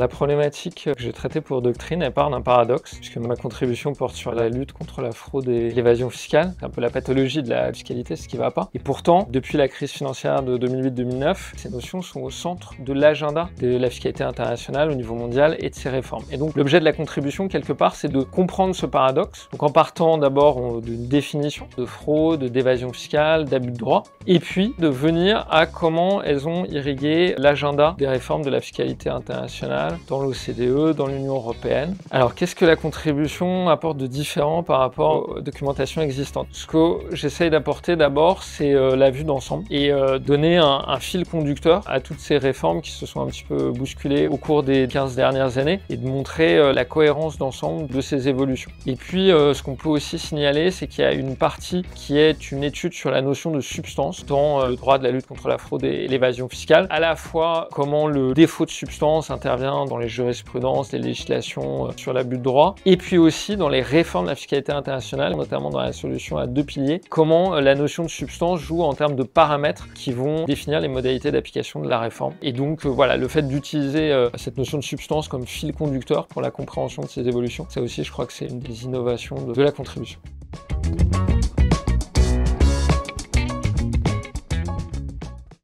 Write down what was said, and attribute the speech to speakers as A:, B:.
A: la problématique que j'ai traitée pour Doctrine, elle part d'un paradoxe, puisque ma contribution porte sur la lutte contre la fraude et l'évasion fiscale. C'est un peu la pathologie de la fiscalité, ce qui va pas. Et pourtant, depuis la crise financière de 2008-2009, ces notions sont au centre de l'agenda de la fiscalité internationale au niveau mondial et de ses réformes. Et donc, l'objet de la contribution, quelque part, c'est de comprendre ce paradoxe. Donc, en partant d'abord d'une définition de fraude, d'évasion fiscale, d'abus de droit, et puis de venir à comment elles ont irrigué l'agenda des réformes de la fiscalité internationale dans l'OCDE, dans l'Union européenne. Alors, qu'est-ce que la contribution apporte de différent par rapport aux documentations existantes? Ce que j'essaye d'apporter d'abord, c'est la vue d'ensemble et donner un fil conducteur à toutes ces réformes qui se sont un petit peu bousculées au cours des 15 dernières années et de montrer la cohérence d'ensemble de ces évolutions. Et puis, ce qu'on peut aussi signaler, c'est qu'il y a une partie qui est une étude sur la notion de substance dans le droit de la lutte contre la fraude et l'évasion fiscale, à la fois comment le défaut de substance intervient dans les jurisprudences, les législations sur l'abus de droit, et puis aussi dans les réformes de la fiscalité internationale, notamment dans la solution à 2 piliers, comment la notion de substance joue en termes de paramètres qui vont définir les modalités d'application de la réforme. Et donc voilà, le fait d'utiliser cette notion de substance comme fil conducteur pour la compréhension de ces évolutions, ça aussi je crois que c'est une des innovations de la contribution.